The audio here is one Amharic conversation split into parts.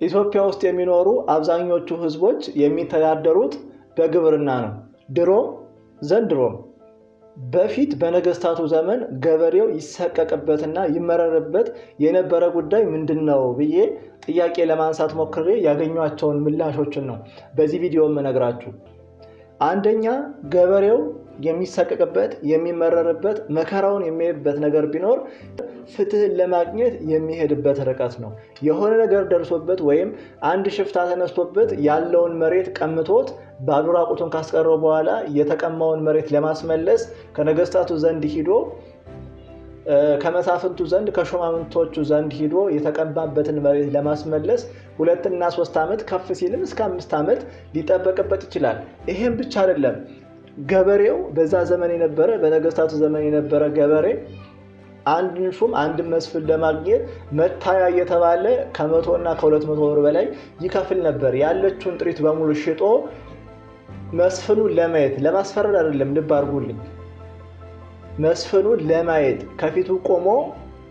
ኢትዮጵያ ውስጥ የሚኖሩ አብዛኞቹ ህዝቦች የሚተዳደሩት በግብርና ነው። ድሮም ዘንድሮም በፊት በነገስታቱ ዘመን ገበሬው ይሰቀቅበትና ይመረርበት የነበረ ጉዳይ ምንድነው ብዬ ጥያቄ ለማንሳት ሞክሬ ያገኟቸውን ምላሾችን ነው በዚህ ቪዲዮ የምነግራችሁ። አንደኛ ገበሬው የሚሰቀቅበት የሚመረርበት መከራውን የሚያይበት ነገር ቢኖር ፍትህን ለማግኘት የሚሄድበት ርቀት ነው። የሆነ ነገር ደርሶበት ወይም አንድ ሽፍታ ተነስቶበት ያለውን መሬት ቀምቶት ባዶ ራቁቱን ካስቀረው በኋላ የተቀማውን መሬት ለማስመለስ ከነገስታቱ ዘንድ ሂዶ ከመሳፍንቱ ዘንድ ከሹማምንቶቹ ዘንድ ሂዶ የተቀማበትን መሬት ለማስመለስ 2 እና 3 ዓመት ከፍ ሲልም እስከ 5 ዓመት ሊጠበቅበት ይችላል። ይሄም ብቻ አይደለም። ገበሬው በዛ ዘመን የነበረ በነገስታቱ ዘመን የነበረ ገበሬ አንድ ሹም አንድ መስፍን ለማግኘት መታያ እየተባለ ከ100 እና ከ200 ብር በላይ ይከፍል ነበር። ያለችውን ጥሪት በሙሉ ሽጦ መስፍኑን ለማየት ለማስፈረድ አይደለም፣ ልብ አድርጉልኝ። መስፍኑን ለማየት ከፊቱ ቆሞ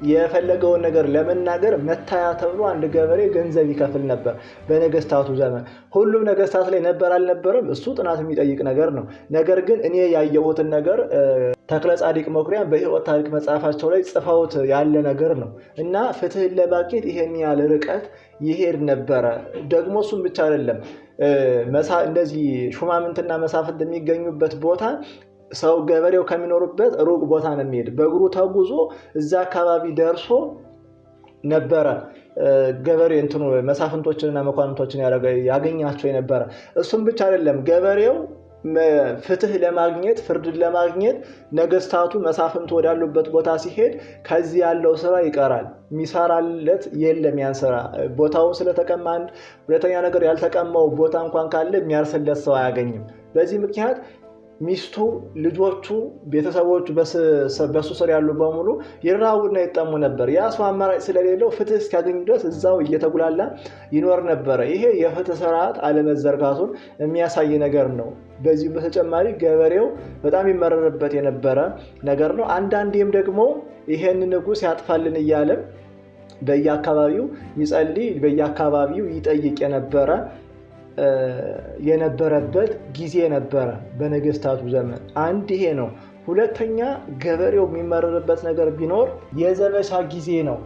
የፈለገውን ነገር ለመናገር መታያ ተብሎ አንድ ገበሬ ገንዘብ ይከፍል ነበር በነገስታቱ ዘመን። ሁሉም ነገስታት ላይ ነበር አልነበረም፣ እሱ ጥናት የሚጠይቅ ነገር ነው። ነገር ግን እኔ ያየሁትን ነገር ተክለ ጻዲቅ መኩሪያ በሕይወት ታሪክ መጽሐፋቸው ላይ ጽፈውት ያለ ነገር ነው እና ፍትህን ለማግኘት ይሄን ያህል ርቀት ይሄድ ነበረ። ደግሞ እሱም ብቻ አይደለም፣ እንደዚህ ሹማምንትና መሳፍንት የሚገኙበት ቦታ ሰው ገበሬው ከሚኖርበት ሩቅ ቦታ ነው የሚሄድ። በእግሩ ተጉዞ እዛ አካባቢ ደርሶ ነበረ ገበሬ መሳፍንቶችንና መኳንንቶችን ያገኛቸው የነበረ። እሱም ብቻ አይደለም፣ ገበሬው ፍትህ ለማግኘት ፍርድን ለማግኘት ነገስታቱ መሳፍንቱ ወዳሉበት ቦታ ሲሄድ ከዚህ ያለው ስራ ይቀራል፣ የሚሰራለት የለም። ያን ስራ ቦታው ስለተቀማ፣ ሁለተኛ ነገር ያልተቀማው ቦታ እንኳን ካለ የሚያርስለት ሰው አያገኝም። በዚህ ምክንያት ሚስቱ፣ ልጆቹ፣ ቤተሰቦቹ በሱ ስር ያሉ በሙሉ ይራቡና ይጠሙ ነበር። ያ ሰው አማራጭ ስለሌለው ፍትህ እስኪያገኝ ድረስ እዛው እየተጉላላ ይኖር ነበረ። ይሄ የፍትህ ስርዓት አለመዘርጋቱን የሚያሳይ ነገር ነው። በዚህ በተጨማሪ ገበሬው በጣም ይመረርበት የነበረ ነገር ነው። አንዳንዴም ደግሞ ይሄን ንጉስ ያጥፋልን እያለ በየአካባቢው ይጸልይ፣ በየአካባቢው ይጠይቅ የነበረበት ጊዜ ነበረ በነገስታቱ ዘመን። አንድ ይሄ ነው። ሁለተኛ ገበሬው የሚመረርበት ነገር ቢኖር የዘመቻ ጊዜ ነው።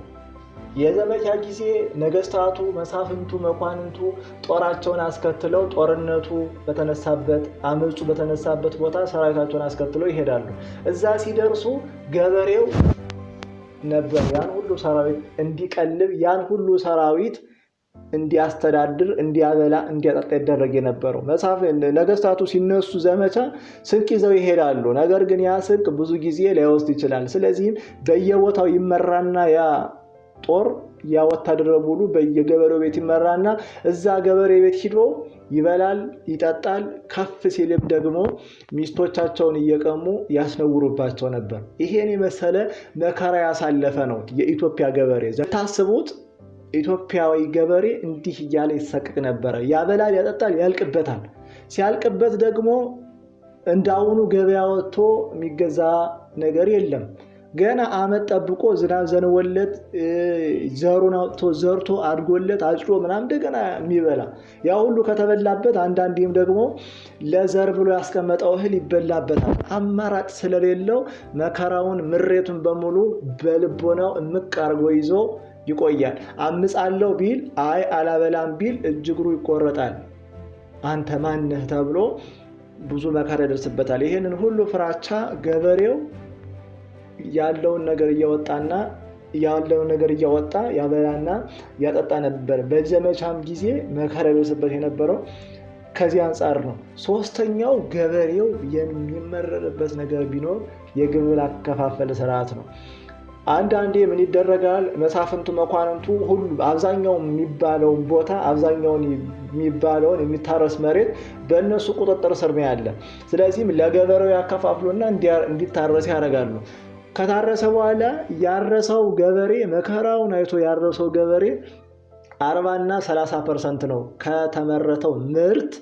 የዘመቻ ጊዜ ነገስታቱ፣ መሳፍንቱ፣ መኳንንቱ ጦራቸውን አስከትለው ጦርነቱ በተነሳበት አመጹ በተነሳበት ቦታ ሰራዊታቸውን አስከትለው ይሄዳሉ። እዛ ሲደርሱ ገበሬው ነበር ያን ሁሉ ሰራዊት እንዲቀልብ፣ ያን ሁሉ ሰራዊት እንዲያስተዳድር፣ እንዲያበላ፣ እንዲያጠጣ ይደረግ የነበረው። ነገስታቱ ሲነሱ ዘመቻ ስንቅ ይዘው ይሄዳሉ። ነገር ግን ያ ስንቅ ብዙ ጊዜ ሊወስድ ይችላል። ስለዚህም በየቦታው ይመራና ያ ጦር ያ ወታደር ሙሉ በየገበሬው ቤት ይመራና እዛ ገበሬ ቤት ሂዶ ይበላል፣ ይጠጣል። ከፍ ሲልም ደግሞ ሚስቶቻቸውን እየቀሙ ያስነውሩባቸው ነበር። ይሄን የመሰለ መከራ ያሳለፈ ነው የኢትዮጵያ ገበሬ። ታስቡት፣ ኢትዮጵያዊ ገበሬ እንዲህ እያለ ይሰቀቅ ነበረ። ያበላል፣ ያጠጣል፣ ያልቅበታል። ሲያልቅበት ደግሞ እንዳውኑ ገበያ ወጥቶ የሚገዛ ነገር የለም። ገና አመት ጠብቆ ዝናብ ዘንቦለት ዘሩን አውጥቶ ዘርቶ አድጎለት አጭዶ ምናምን እንደገና የሚበላ ያ ሁሉ ከተበላበት አንዳንዴም ደግሞ ለዘር ብሎ ያስቀመጠው እህል ይበላበታል። አማራጭ ስለሌለው መከራውን ምሬቱን በሙሉ በልቦናው እምቅ አርጎ ይዞ ይቆያል። አምጻለው ቢል አላበላም ቢል እጅግሩ ይቆረጣል። አንተ ማነህ ተብሎ ብዙ መከራ ይደርስበታል። ይሄንን ሁሉ ፍራቻ ገበሬው ያለውን ነገር እያወጣ ያበላና ያጠጣ ነበር። በዘመቻም ጊዜ መከራ ይደርስበት የነበረው ከዚህ አንጻር ነው። ሶስተኛው ገበሬው የሚመረርበት ነገር ቢኖር የግብር አከፋፈል ስርዓት ነው። አንዳንዴ ምን ይደረጋል? መሳፍንቱ፣ መኳንንቱ ሁሉ አብዛኛው የሚባለውን ቦታ አብዛኛውን የሚባለውን የሚታረስ መሬት በእነሱ ቁጥጥር ስር ነው ያለ። ስለዚህም ለገበሬው ያከፋፍሉና እንዲታረስ ያደርጋሉ። ከታረሰ በኋላ ያረሰው ገበሬ መከራውን አይቶ ያረሰው ገበሬ 40 እና 30% ነው ከተመረተው ምርት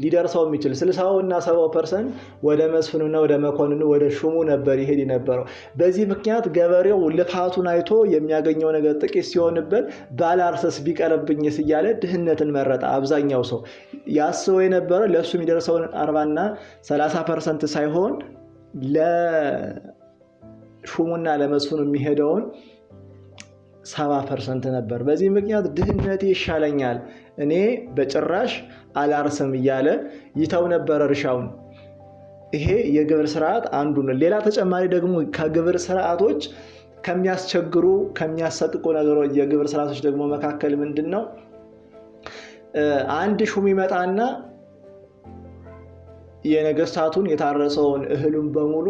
ሊደርሰው የሚችል 60% እና 70% ወደ መስፍኑና ወደ መኮንኑ ወደ ሹሙ ነበር ይሄድ የነበረው። በዚህ ምክንያት ገበሬው ልፋቱን አይቶ የሚያገኘው ነገር ጥቂት ሲሆንበት ባላርሰስ ቢቀርብኝስ እያለ ድህነትን መረጠ። አብዛኛው ሰው ያስበው የነበረ ለእሱ የሚደርሰውን 40% እና 30% ሳይሆን ለሹሙና ለመስፍኑ የሚሄደውን 70% ነበር። በዚህ ምክንያት ድህነቴ ይሻለኛል፣ እኔ በጭራሽ አላርስም እያለ ይተው ነበር እርሻውን። ይሄ የግብር ስርዓት አንዱ ነው። ሌላ ተጨማሪ ደግሞ ከግብር ስርዓቶች ከሚያስቸግሩ ከሚያሰቅቁ ነገሮች የግብር ስርዓቶች ደግሞ መካከል ምንድን ነው? አንድ ሹም ይመጣና የነገስታቱን የታረሰውን እህሉን በሙሉ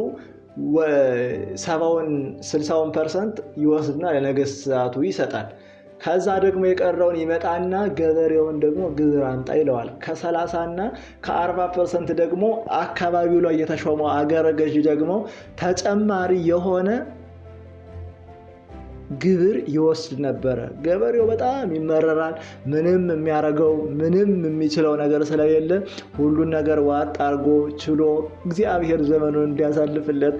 60% ይወስድና ለነገስታቱ ይሰጣል። ከዛ ደግሞ የቀረውን ይመጣና ገበሬውን ደግሞ ግብር አምጣ ይለዋል። ከ30 እና ከ40% ደግሞ አካባቢው ላይ የተሾመው አገረ ገዢ ደግሞ ተጨማሪ የሆነ ግብር ይወስድ ነበረ። ገበሬው በጣም ይመረራል። ምንም የሚያደርገው ምንም የሚችለው ነገር ስለሌለ ሁሉን ነገር ዋጥ አድርጎ ችሎ እግዚአብሔር ዘመኑን እንዲያሳልፍለት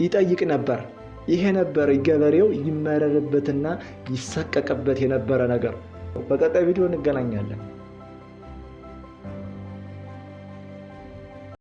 ይጠይቅ ነበር። ይሄ ነበር ገበሬው ይመረርበትና ይሰቀቅበት የነበረ ነገር። በቀጣይ ቪዲዮ እንገናኛለን።